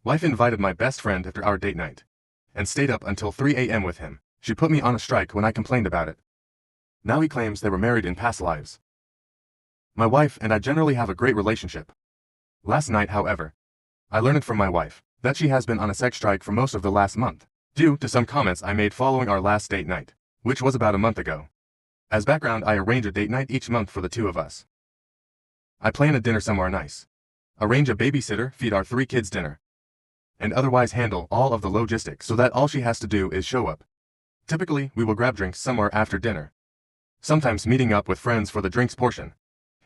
Wife invited my best friend after our date night, and stayed up until 3 a.m. with him. She put me on a strike when I complained about it. Now he claims they were married in past lives. My wife and I generally have a great relationship. Last night, however, I learned from my wife that she has been on a sex strike for most of the last month, due to some comments I made following our last date night, which was about a month ago. As background, I arrange a date night each month for the two of us. I plan a dinner somewhere nice, arrange a babysitter, feed our 3 kids dinner, and otherwise handle all of the logistics so that all she has to do is show up. Typically, we will grab drinks somewhere after dinner, sometimes meeting up with friends for the drinks portion,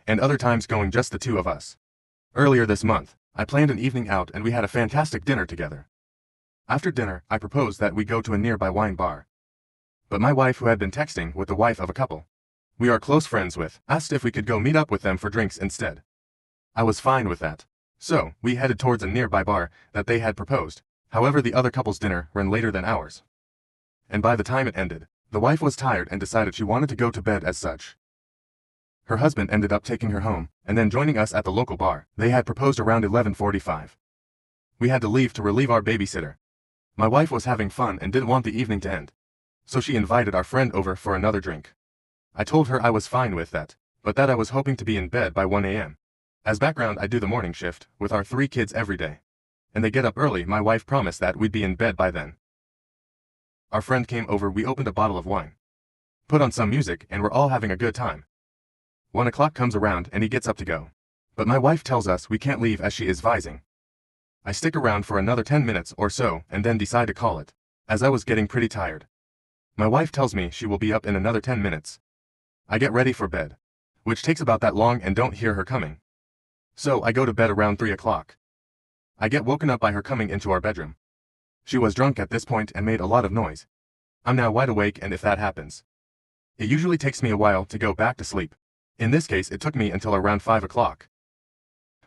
and other times going just the two of us. Earlier this month, I planned an evening out and we had a fantastic dinner together. After dinner, I proposed that we go to a nearby wine bar. But my wife, who had been texting with the wife of a couple we are close friends with, asked if we could go meet up with them for drinks instead. I was fine with that. So, we headed towards a nearby bar that they had proposed. However, the other couple's dinner ran later than ours. And by the time it ended, the wife was tired and decided she wanted to go to bed as such. Her husband ended up taking her home, and then joining us at the local bar. They had proposed around 11:45. We had to leave to relieve our babysitter. My wife was having fun and didn't want the evening to end, so she invited our friend over for another drink. I told her I was fine with that, but that I was hoping to be in bed by 1 a.m. As background, I do the morning shift with our 3 kids every day, and they get up early. My wife promised that we'd be in bed by then. Our friend came over, we opened a bottle of wine, put on some music, and we're all having a good time. 1 o'clock comes around and he gets up to go, but my wife tells us we can't leave as she is vising. I stick around for another 10 minutes or so and then decide to call it, as I was getting pretty tired. My wife tells me she will be up in another 10 minutes. I get ready for bed, which takes about that long, and don't hear her coming. So I go to bed around 3 o'clock. I get woken up by her coming into our bedroom. She was drunk at this point and made a lot of noise. I'm now wide awake, and if that happens, it usually takes me a while to go back to sleep. In this case, it took me until around 5 o'clock.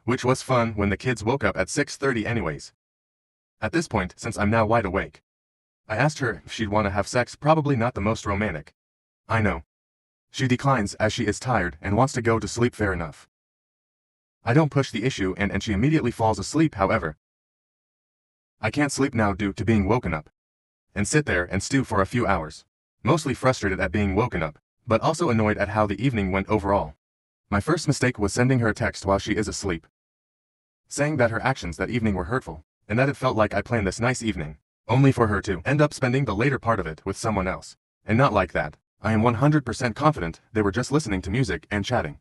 Which was fun when the kids woke up at 6:30 anyways. At this point, since I'm now wide awake, I asked her if she'd want to have sex, probably not the most romantic. I know. She declines as she is tired and wants to go to sleep, fair enough. I don't push the issue and she immediately falls asleep. However, I can't sleep now due to being woken up, and sit there and stew for a few hours, mostly frustrated at being woken up, but also annoyed at how the evening went overall. My first mistake was sending her a text while she is asleep, saying that her actions that evening were hurtful, and that it felt like I planned this nice evening, only for her to end up spending the later part of it with someone else. And not like that. I am 100% confident they were just listening to music and chatting.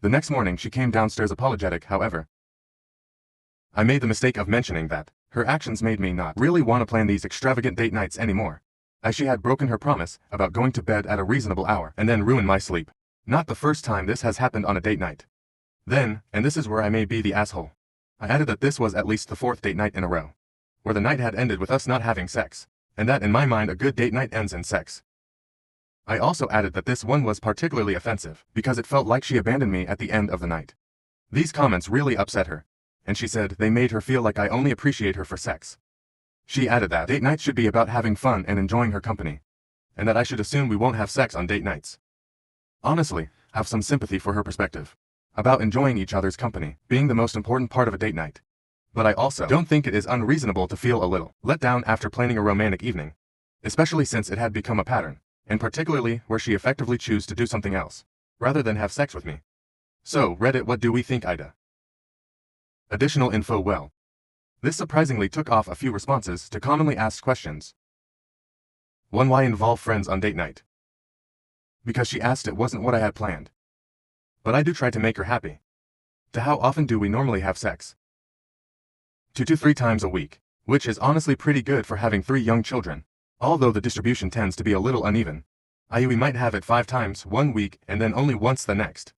The next morning she came downstairs apologetic. However, I made the mistake of mentioning that her actions made me not really want to plan these extravagant date nights anymore, as she had broken her promise about going to bed at a reasonable hour and then ruined my sleep. Not the first time this has happened on a date night. Then, and this is where I may be the asshole, I added that this was at least the 4th date night in a row, where the night had ended with us not having sex, and that in my mind a good date night ends in sex. I also added that this one was particularly offensive because it felt like she abandoned me at the end of the night. These comments really upset her, and she said they made her feel like I only appreciate her for sex. She added that date nights should be about having fun and enjoying her company, and that I should assume we won't have sex on date nights. Honestly, I have some sympathy for her perspective about enjoying each other's company being the most important part of a date night. But I also don't think it is unreasonable to feel a little let down after planning a romantic evening, especially since it had become a pattern, and particularly where she effectively chose to do something else, rather than have sex with me. So, Reddit, what do we think, Ida? Additional info. Well, this surprisingly took off a few responses to commonly asked questions. 1. Why involve friends on date night? Because she asked, it wasn't what I had planned. But I do try to make her happy. To how often do we normally have sex? 2 to 3 times a week, which is honestly pretty good for having 3 young children, although the distribution tends to be a little uneven. We might have it 5 times one week and then only once the next.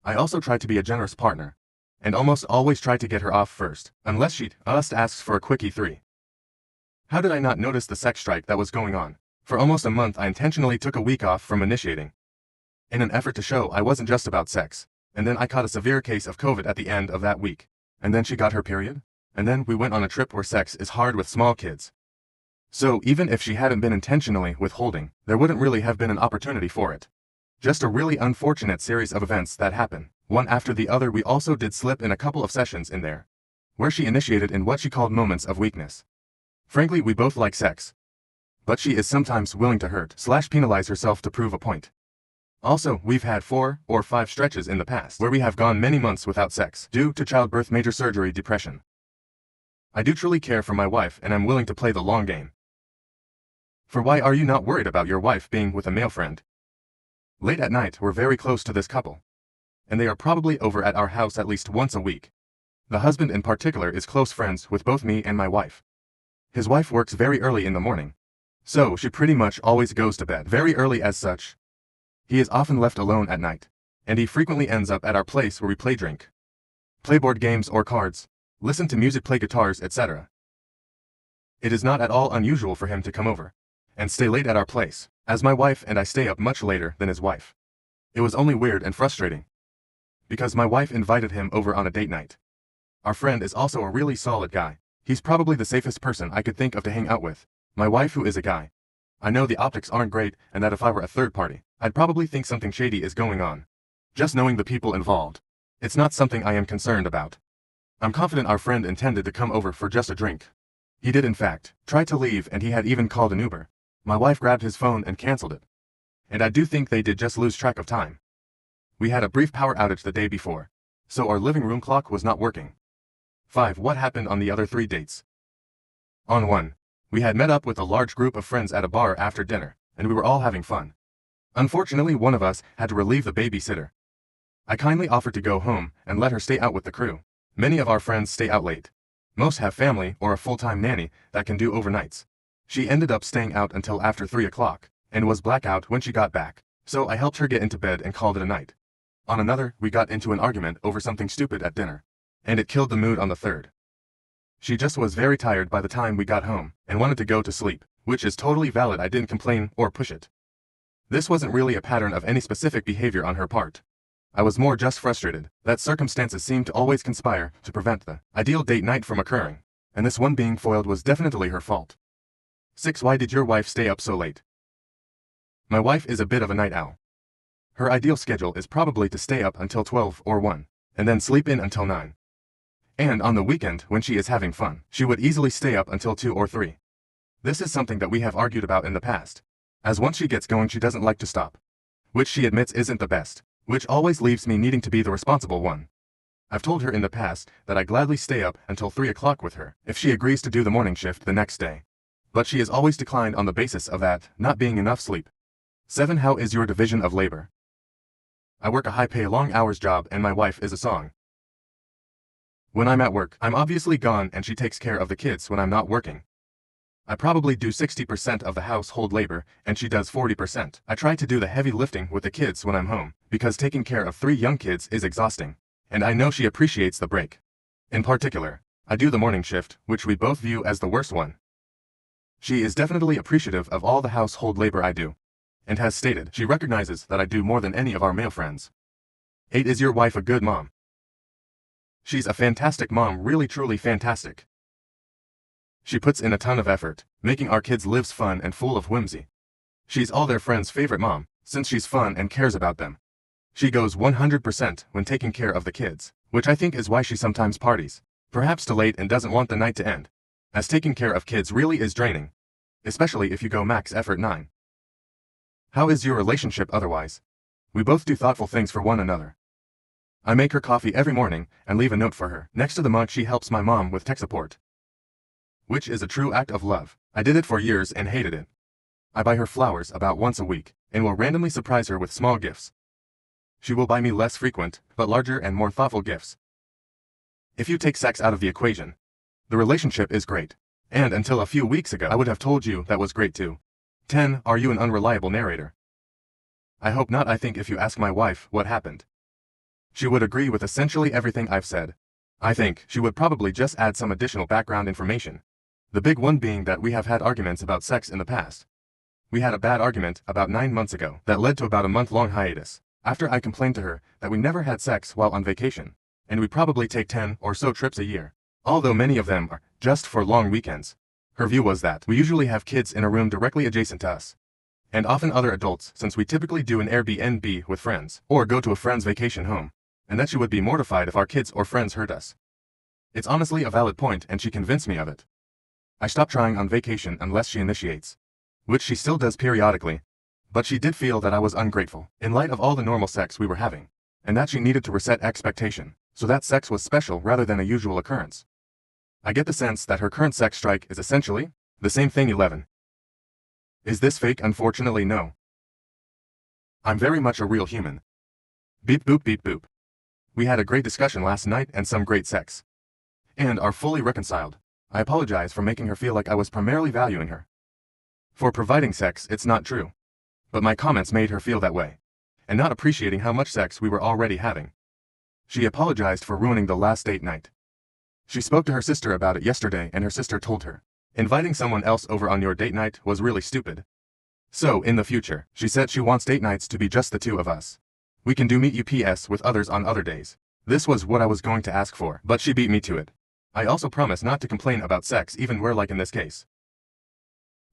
I also try to be a generous partner, and almost always try to get her off first, unless she just asks for a quickie 3. How did I not notice the sex strike that was going on? For almost a month I intentionally took a week off from initiating, in an effort to show I wasn't just about sex, and then I caught a severe case of COVID at the end of that week, and then she got her period, and then we went on a trip where sex is hard with small kids. So even if she hadn't been intentionally withholding, there wouldn't really have been an opportunity for it. Just a really unfortunate series of events that happen, one after the other. We also did slip in a couple of sessions in there, where she initiated in what she called moments of weakness. Frankly, we both like sex. But she is sometimes willing to hurt/penalize herself to prove a point. Also, we've had 4 or 5 stretches in the past where we have gone many months without sex due to childbirth, major surgery, depression. I do truly care for my wife and I'm willing to play the long game. For why are you not worried about your wife being with a male friend? Late at night, we're very close to this couple. And they are probably over at our house at least once a week. The husband in particular is close friends with both me and my wife. His wife works very early in the morning. So she pretty much always goes to bed very early as such. He is often left alone at night. And he frequently ends up at our place where we play board games or cards, listen to music, play guitars, etc. It is not at all unusual for him to come over and stay late at our place, as my wife and I stay up much later than his wife. It was only weird and frustrating, because my wife invited him over on a date night. Our friend is also a really solid guy. He's probably the safest person I could think of to hang out with. My wife, who is a guy. I know the optics aren't great and that if I were a third party, I'd probably think something shady is going on. Just knowing the people involved, it's not something I am concerned about. I'm confident our friend intended to come over for just a drink. He did in fact try to leave and he had even called an Uber. My wife grabbed his phone and canceled it. And I do think they did just lose track of time. We had a brief power outage the day before, so our living room clock was not working. 5. What happened on the other 3 dates? On 1, we had met up with a large group of friends at a bar after dinner, and we were all having fun. Unfortunately, one of us had to relieve the babysitter. I kindly offered to go home and let her stay out with the crew. Many of our friends stay out late. Most have family or a full-time nanny that can do overnights. She ended up staying out until after 3 o'clock, and was blackout when she got back, so I helped her get into bed and called it a night. On another, we got into an argument over something stupid at dinner, and it killed the mood on the 3rd. She just was very tired by the time we got home, and wanted to go to sleep, which is totally valid. I didn't complain or push it. This wasn't really a pattern of any specific behavior on her part. I was more just frustrated that circumstances seemed to always conspire to prevent the ideal date night from occurring, and this one being foiled was definitely her fault. 6. Why did your wife stay up so late? My wife is a bit of a night owl. Her ideal schedule is probably to stay up until 12 or 1, and then sleep in until 9. And on the weekend, when she is having fun, she would easily stay up until 2 or 3. This is something that we have argued about in the past, as once she gets going she doesn't like to stop, which she admits isn't the best, which always leaves me needing to be the responsible one. I've told her in the past that I gladly stay up until 3 o'clock with her if she agrees to do the morning shift the next day. But she has always declined on the basis of that not being enough sleep. 7. How is your division of labor? I work a high-pay, long-hours job and my wife is a song. When I'm at work, I'm obviously gone and she takes care of the kids when I'm not working. I probably do 60% of the household labor and she does 40%. I try to do the heavy lifting with the kids when I'm home, because taking care of 3 young kids is exhausting, and I know she appreciates the break. In particular, I do the morning shift, which we both view as the worst one. She is definitely appreciative of all the household labor I do, and has stated she recognizes that I do more than any of our male friends. 8. Is your wife a good mom? She's a fantastic mom, really truly fantastic. She puts in a ton of effort, making our kids' lives fun and full of whimsy. She's all their friends' favorite mom, since she's fun and cares about them. She goes 100% when taking care of the kids, which I think is why she sometimes parties, perhaps too late, and doesn't want the night to end, as taking care of kids really is draining, especially if you go max effort. 9. How is your relationship otherwise? We both do thoughtful things for one another. I make her coffee every morning and leave a note for her. Next to the mug, she helps my mom with tech support, which is a true act of love. I did it for years and hated it. I buy her flowers about once a week and will randomly surprise her with small gifts. She will buy me less frequent, but larger and more thoughtful gifts. If you take sex out of the equation, the relationship is great. And until a few weeks ago, I would have told you that was great too. 10. Are you an unreliable narrator? I hope not. I think if you ask my wife what happened, she would agree with essentially everything I've said. I think she would probably just add some additional background information. The big one being that we have had arguments about sex in the past. We had a bad argument about 9 months ago that led to about a month-long hiatus, after I complained to her that we never had sex while on vacation, and we probably take 10 or so trips a year, although many of them are just for long weekends. Her view was that we usually have kids in a room directly adjacent to us, and often other adults, since we typically do an Airbnb with friends, or go to a friend's vacation home, and that she would be mortified if our kids or friends hurt us. It's honestly a valid point and she convinced me of it. I stopped trying on vacation unless she initiates, which she still does periodically, but she did feel that I was ungrateful, in light of all the normal sex we were having, and that she needed to reset expectation, so that sex was special rather than a usual occurrence. I get the sense that her current sex strike is essentially the same thing. 11. Is this fake? Unfortunately, no. I'm very much a real human. Beep boop beep boop. We had a great discussion last night and some great sex. And are fully reconciled. I apologize for making her feel like I was primarily valuing her for providing sex. It's not true. But my comments made her feel that way, and not appreciating how much sex we were already having. She apologized for ruining the last date night. She spoke to her sister about it yesterday and her sister told her, inviting someone else over on your date night was really stupid. So, in the future, she said she wants date nights to be just the two of us. We can do meet UPS with others on other days. This was what I was going to ask for, but she beat me to it. I also promise not to complain about sex even where, like in this case,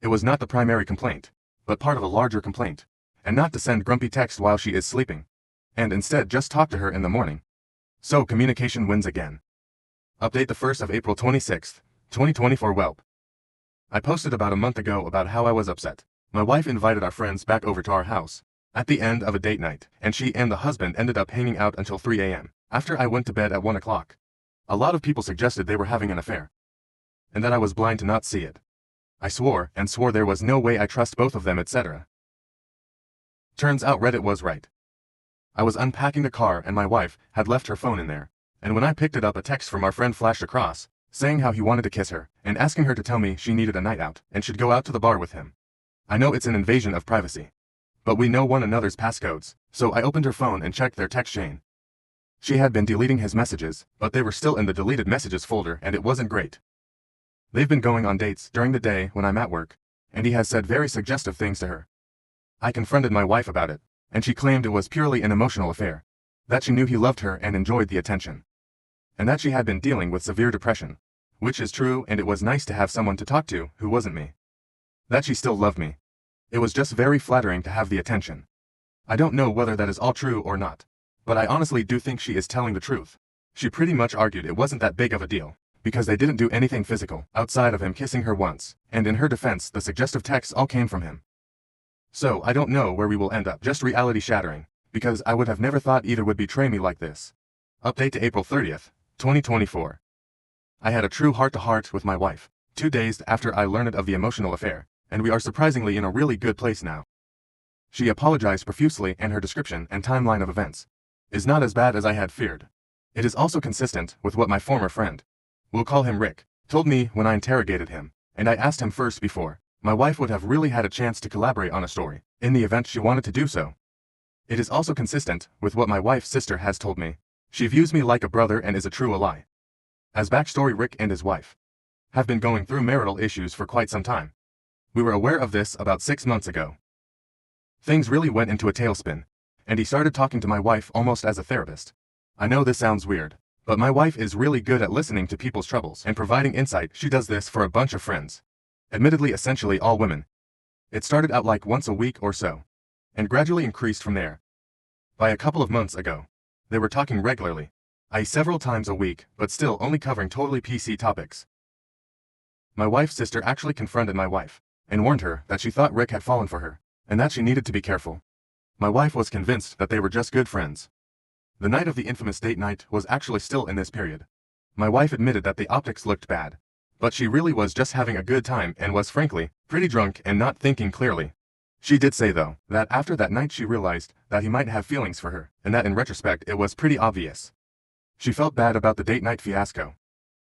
it was not the primary complaint, but part of a larger complaint, and not to send grumpy text while she is sleeping, and instead just talk to her in the morning. So communication wins again. Update the 1st of April 26th, 2024 Whelp. I posted about a month ago about how I was upset. My wife invited our friends back over to our house at the end of a date night, and she and the husband ended up hanging out until 3 a.m. after I went to bed at 1 o'clock. A lot of people suggested they were having an affair, and that I was blind to not see it. I swore and swore there was no way I trust both of them, etc. Turns out Reddit was right. I was unpacking the car and my wife had left her phone in there, and when I picked it up a text from our friend flashed across, saying how he wanted to kiss her, and asking her to tell me she needed a night out and should go out to the bar with him. I know it's an invasion of privacy, but we know one another's passcodes, so I opened her phone and checked their text chain. She had been deleting his messages, but they were still in the deleted messages folder and it wasn't great. They've been going on dates during the day when I'm at work, and he has said very suggestive things to her. I confronted my wife about it, and she claimed it was purely an emotional affair, that she knew he loved her and enjoyed the attention, and that she had been dealing with severe depression, which is true, and it was nice to have someone to talk to who wasn't me. That she still loved me. It was just very flattering to have the attention. I don't know whether that is all true or not, but I honestly do think she is telling the truth. She pretty much argued it wasn't that big of a deal, because they didn't do anything physical outside of him kissing her once, and in her defense the suggestive texts all came from him. So I don't know where we will end up, just reality shattering, because I would have never thought either would betray me like this. Update to April 30th, 2024. I had a true heart-to-heart with my wife 2 days after I learned of the emotional affair, and we are surprisingly in a really good place now. She apologized profusely and her description and timeline of events is not as bad as I had feared. It is also consistent with what my former friend, we'll call him Rick, told me when I interrogated him, and I asked him first before my wife would have really had a chance to collaborate on a story, in the event she wanted to do so. It is also consistent with what my wife's sister has told me. She views me like a brother and is a true ally. As backstory, Rick and his wife have been going through marital issues for quite some time. We were aware of this about 6 months ago. Things really went into a tailspin, and he started talking to my wife almost as a therapist. I know this sounds weird, but my wife is really good at listening to people's troubles and providing insight. She does this for a bunch of friends. Admittedly, essentially all women. It started out like once a week or so, and gradually increased from there. By a couple of months ago, they were talking regularly, several times a week, but still only covering totally PC topics. My wife's sister actually confronted my wife and warned her that she thought Rick had fallen for her, and that she needed to be careful. My wife was convinced that they were just good friends. The night of the infamous date night was actually still in this period. My wife admitted that the optics looked bad, but she really was just having a good time and was frankly pretty drunk and not thinking clearly. She did say though, that after that night she realized that he might have feelings for her, and that in retrospect it was pretty obvious. She felt bad about the date night fiasco,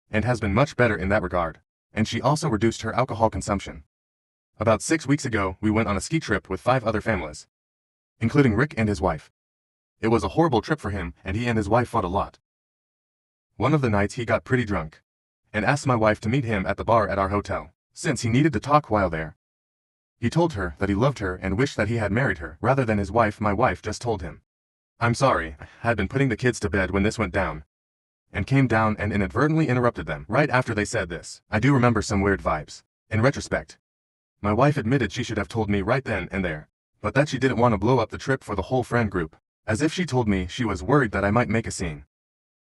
and has been much better in that regard, and she also reduced her alcohol consumption. About 6 weeks ago, we went on a ski trip with 5 other families, including Rick and his wife. It was a horrible trip for him, and he and his wife fought a lot. One of the nights he got pretty drunk, and asked my wife to meet him at the bar at our hotel, since he needed to talk while there. He told her that he loved her and wished that he had married her rather than his wife. My wife just told him, "I'm sorry, I had been putting the kids to bed when this went down," and came down and inadvertently interrupted them right after they said this. I do remember some weird vibes. In retrospect, my wife admitted she should have told me right then and there, but that she didn't want to blow up the trip for the whole friend group, as if she told me she was worried that I might make a scene.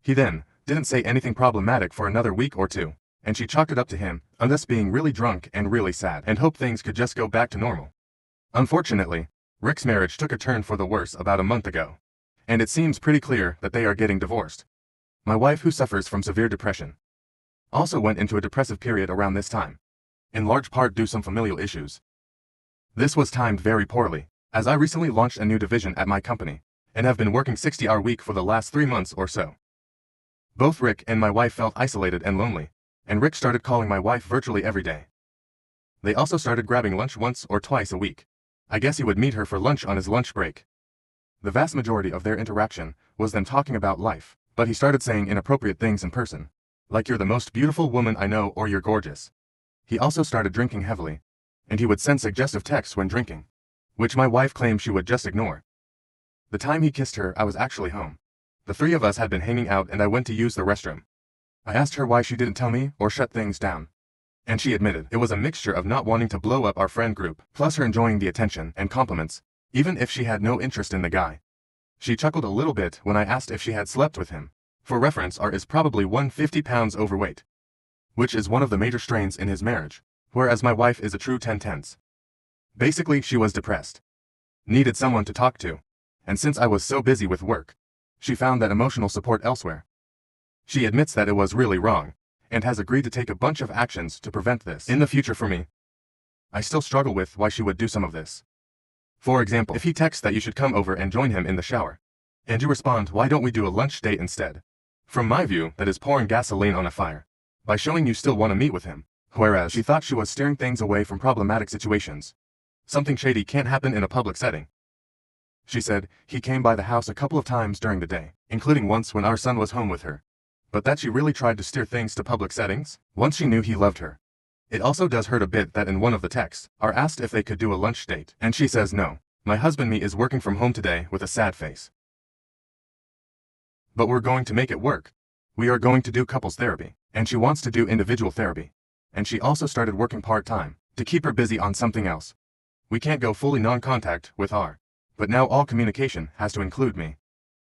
He then didn't say anything problematic for another week or two, and she chalked it up to him and us being really drunk and really sad and hoped things could just go back to normal. Unfortunately, Rick's marriage took a turn for the worse about a month ago, and it seems pretty clear that they are getting divorced. My wife, who suffers from severe depression, also went into a depressive period around this time, in large part due to some familial issues. This was timed very poorly, as I recently launched a new division at my company, and have been working 60-hour week for the last 3 months or so. Both Rick and my wife felt isolated and lonely, and Rick started calling my wife virtually every day. They also started grabbing lunch once or twice a week. I guess he would meet her for lunch on his lunch break. The vast majority of their interaction was them talking about life, but he started saying inappropriate things in person, like "You're the most beautiful woman I know" or "You're gorgeous." He also started drinking heavily, and he would send suggestive texts when drinking, which my wife claimed she would just ignore. The time he kissed her, I was actually home. The three of us had been hanging out and I went to use the restroom. I asked her why she didn't tell me or shut things down, and she admitted it was a mixture of not wanting to blow up our friend group, plus her enjoying the attention and compliments, even if she had no interest in the guy. She chuckled a little bit when I asked if she had slept with him. For reference, R is probably 150 pounds overweight, which is one of the major strains in his marriage, whereas my wife is a true 10/10s. Basically, she was depressed, needed someone to talk to, and since I was so busy with work, she found that emotional support elsewhere. She admits that it was really wrong, and has agreed to take a bunch of actions to prevent this in the future for me. I still struggle with why she would do some of this. For example, if he texts that you should come over and join him in the shower, and you respond, "Why don't we do a lunch date instead?" From my view, that is pouring gasoline on a fire, by showing you still want to meet with him, whereas she thought she was steering things away from problematic situations. Something shady can't happen in a public setting. She said he came by the house a couple of times during the day, including once when our son was home with her, but that she really tried to steer things to public settings once she knew he loved her. It also does hurt a bit that in one of the texts, are asked if they could do a lunch date, and she says no. My husband me is working from home today with a sad face. But we're going to make it work. We are going to do couples therapy, and she wants to do individual therapy. And she also started working part-time, to keep her busy on something else. We can't go fully non-contact with R, but now all communication has to include me.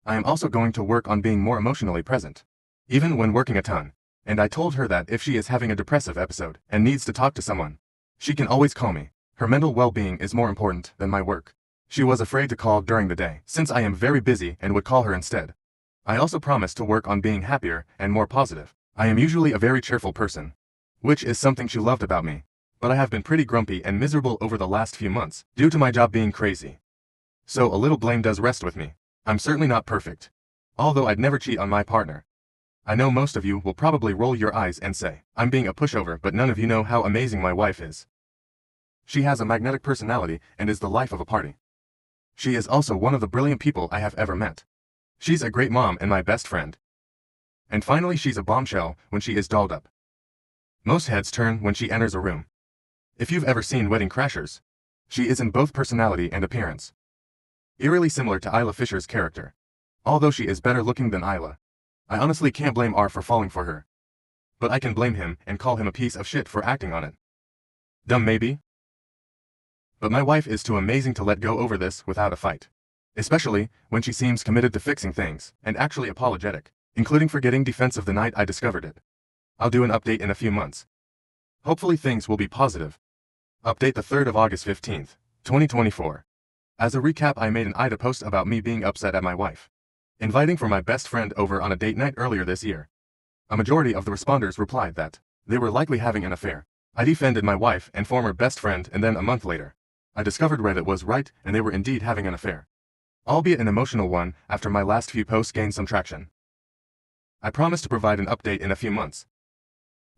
I am also going to work on being more emotionally present, even when working a ton. And I told her that if she is having a depressive episode and needs to talk to someone, she can always call me. Her mental well-being is more important than my work. She was afraid to call during the day, since I am very busy, and would call her instead. I also promised to work on being happier and more positive. I am usually a very cheerful person, which is something she loved about me, but I have been pretty grumpy and miserable over the last few months, due to my job being crazy. So a little blame does rest with me. I'm certainly not perfect, although I'd never cheat on my partner. I know most of you will probably roll your eyes and say, I'm being a pushover, but none of you know how amazing my wife is. She has a magnetic personality and is the life of a party. She is also one of the brilliant people I have ever met. She's a great mom and my best friend. And finally, she's a bombshell when she is dolled up. Most heads turn when she enters a room. If you've ever seen Wedding Crashers, she is in both personality and appearance. Eerily similar to Isla Fisher's character. Although she is better looking than Isla, I honestly can't blame R for falling for her. But I can blame him and call him a piece of shit for acting on it. Dumb maybe? But my wife is too amazing to let go over this without a fight. Especially when she seems committed to fixing things and actually apologetic, including forgetting defensive the night I discovered it. I'll do an update in a few months. Hopefully things will be positive. Update the 3rd of August 15th, 2024. As a recap, I made an Ida post about me being upset at my wife inviting for my best friend over on a date night earlier this year. A majority of the responders replied that they were likely having an affair. I defended my wife and former best friend, and then a month later, I discovered Reddit was right and they were indeed having an affair. Albeit an emotional one after my last few posts gained some traction. I promise to provide an update in a few months.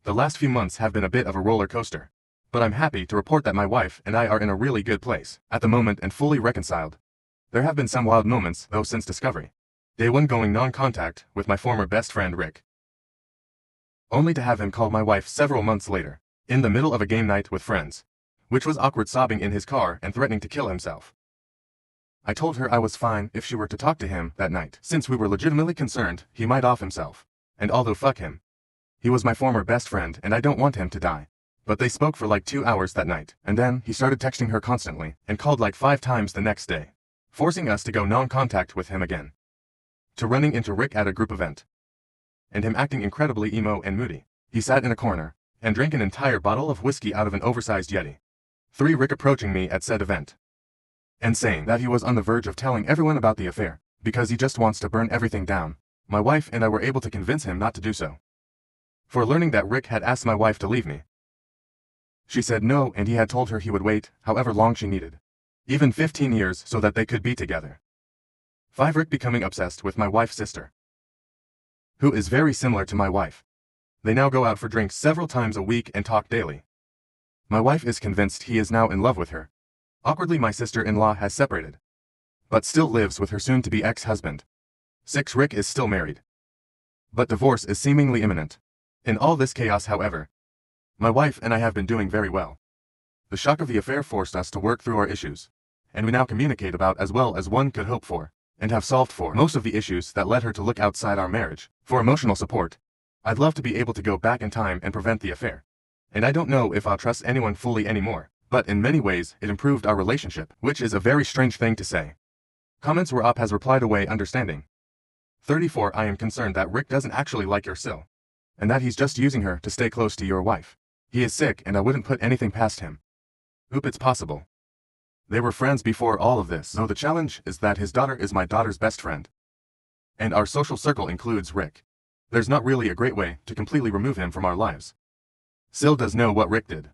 The last few months have been a bit of a roller coaster, but I'm happy to report that my wife and I are in a really good place at the moment and fully reconciled. There have been some wild moments though since discovery. Day 1 going non-contact with my former best friend Rick, only to have him call my wife several months later, in the middle of a game night with friends, which was awkward, sobbing in his car and threatening to kill himself. I told her I was fine if she were to talk to him that night, since we were legitimately concerned he might off himself, and although fuck him, he was my former best friend and I don't want him to die. But they spoke for like 2 hours that night, and then he started texting her constantly and called like 5 times the next day, forcing us to go non-contact with him again. To running into Rick at a group event. and him acting incredibly emo and moody. He sat in a corner and drank an entire bottle of whiskey out of an oversized Yeti. 3. Rick approaching me at said event and saying that he was on the verge of telling everyone about the affair because he just wants to burn everything down. My wife and I were able to convince him not to do so. For learning that Rick had asked my wife to leave me. She said no, and he had told her he would wait however long she needed. Even 15 years so that they could be together. 5. Rick becoming obsessed with my wife's sister, who is very similar to my wife. They now go out for drinks several times a week and talk daily. My wife is convinced he is now in love with her. Awkwardly, my sister-in-law has separated, but still lives with her soon-to-be ex-husband. 6. Rick is still married, but divorce is seemingly imminent. In all this chaos, however, my wife and I have been doing very well. The shock of the affair forced us to work through our issues, and we now communicate about as well as one could hope for, and have solved for most of the issues that led her to look outside our marriage for emotional support. I'd love to be able to go back in time and prevent the affair, and I don't know if I'll trust anyone fully anymore, but in many ways it improved our relationship, which is a very strange thing to say. Comments where Op has replied away understanding. 34. I am concerned that Rick doesn't actually like your Sil, and that he's just using her to stay close to your wife. He is sick and I wouldn't put anything past him. Oop, it's possible. They were friends before all of this, though the challenge is that his daughter is my daughter's best friend. And our social circle includes Rick. There's not really a great way to completely remove him from our lives. Sil does know what Rick did.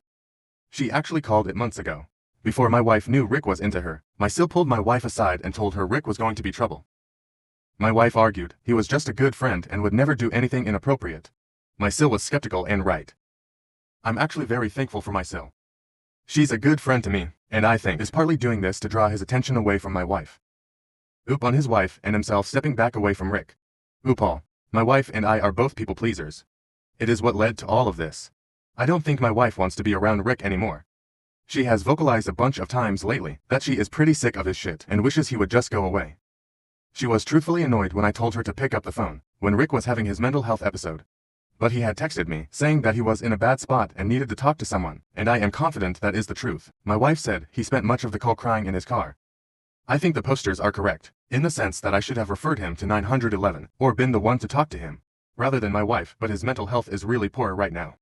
She actually called it months ago. Before my wife knew Rick was into her, my Sil pulled my wife aside and told her Rick was going to be trouble. My wife argued he was just a good friend and would never do anything inappropriate. My Sil was skeptical and right. I'm actually very thankful for my Sil. She's a good friend to me, and I think is partly doing this to draw his attention away from my wife. Oop on his wife and himself stepping back away from Rick. Oop all. My wife and I are both people pleasers. It is what led to all of this. I don't think my wife wants to be around Rick anymore. She has vocalized a bunch of times lately that she is pretty sick of his shit and wishes he would just go away. She was truthfully annoyed when I told her to pick up the phone when Rick was having his mental health episode. But he had texted me saying that he was in a bad spot and needed to talk to someone, and I am confident that is the truth. My wife said he spent much of the call crying in his car. I think the posters are correct, in the sense that I should have referred him to 911, or been the one to talk to him, rather than my wife, but his mental health is really poor right now.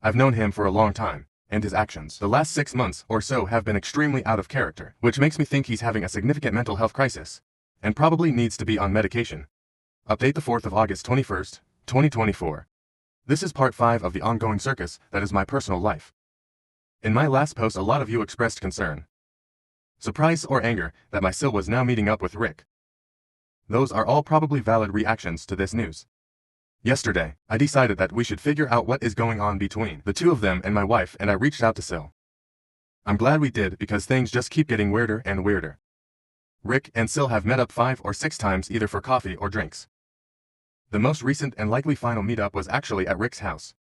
I've known him for a long time, and his actions the last 6 months or so have been extremely out of character, which makes me think he's having a significant mental health crisis, and probably needs to be on medication. Update the 4th of August 21st, 2024. This is part 5 of the ongoing circus that is my personal life. In my last post, a lot of you expressed concern, surprise or anger that my Sil was now meeting up with Rick. Those are all probably valid reactions to this news. Yesterday, I decided that we should figure out what is going on between the two of them and my wife, and I reached out to Sil. I'm glad we did because things just keep getting weirder and weirder. Rick and Sil have met up 5 or 6 times either for coffee or drinks. The most recent and likely final meetup was actually at Rick's house.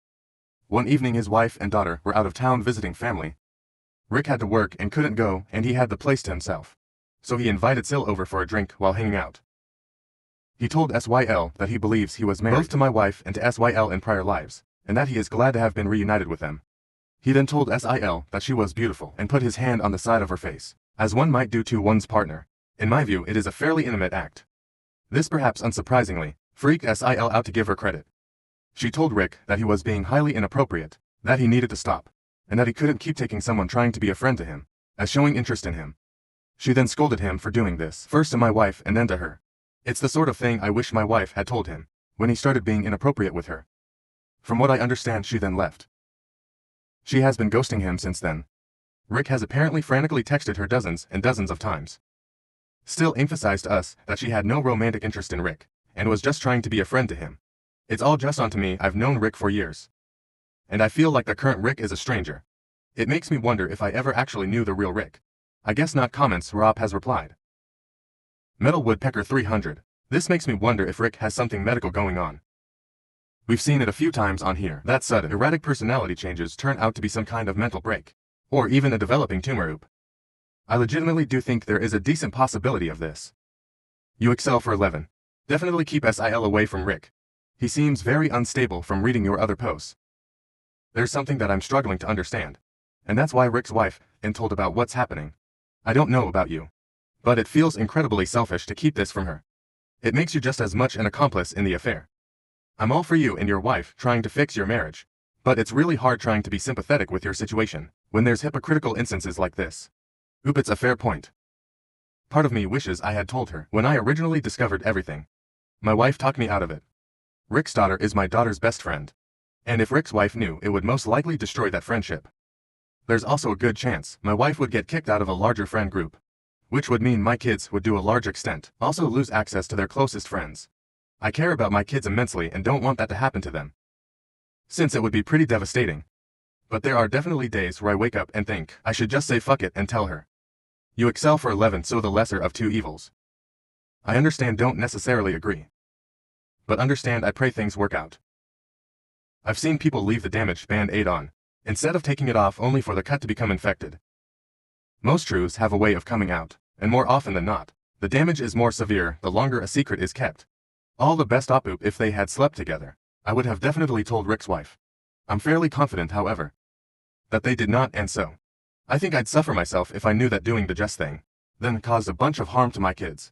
One evening his wife and daughter were out of town visiting family. Rick had to work and couldn't go, and he had the place to himself. So he invited Sil over for a drink while hanging out. He told SYL that he believes he was married both to my wife and to SYL in prior lives, and that he is glad to have been reunited with them. He then told SIL that she was beautiful and put his hand on the side of her face, as one might do to one's partner. In my view, it is a fairly intimate act. This, perhaps unsurprisingly, freaked SIL out to give her credit. She told Rick that he was being highly inappropriate, that he needed to stop, and that he couldn't keep taking someone trying to be a friend to him as showing interest in him. She then scolded him for doing this, first to my wife and then to her. It's the sort of thing I wish my wife had told him when he started being inappropriate with her. From what I understand, she then left. She has been ghosting him since then. Rick has apparently frantically texted her dozens and dozens of times. Still emphasized to us that she had no romantic interest in Rick, and was just trying to be a friend to him. It's all just onto me. I've known Rick for years, and I feel like the current Rick is a stranger. It makes me wonder if I ever actually knew the real Rick. I guess not. Comments. Rob has replied. Metal Woodpecker 300. This makes me wonder if Rick has something medical going on. We've seen it a few times on here that sudden erratic personality changes turn out to be some kind of mental break, or even a developing tumor. Oop. I legitimately do think there is a decent possibility of this. You excel for 11. Definitely keep SIL away from Rick. He seems very unstable from reading your other posts. There's something that I'm struggling to understand, and that's why Rick's wife and told about what's happening. I don't know about you, but it feels incredibly selfish to keep this from her. It makes you just as much an accomplice in the affair. I'm all for you and your wife trying to fix your marriage. But it's really hard trying to be sympathetic with your situation when there's hypocritical instances like this. Oop, it's a fair point. Part of me wishes I had told her when I originally discovered everything. My wife talked me out of it. Rick's daughter is my daughter's best friend. And if Rick's wife knew, it would most likely destroy that friendship. There's also a good chance my wife would get kicked out of a larger friend group, which would mean my kids would to a large extent also lose access to their closest friends. I care about my kids immensely and don't want that to happen to them, since it would be pretty devastating. But there are definitely days where I wake up and think I should just say fuck it and tell her. You excel for 11, so the lesser of two evils. I understand, don't necessarily agree. But understand, I pray things work out. I've seen people leave the damaged band-aid on, instead of taking it off only for the cut to become infected. Most truths have a way of coming out, and more often than not, the damage is more severe the longer a secret is kept. All the best op if they had slept together, I would have definitely told Rick's wife. I'm fairly confident, however, that they did not, and so I think I'd suffer myself if I knew that doing the just thing then caused a bunch of harm to my kids.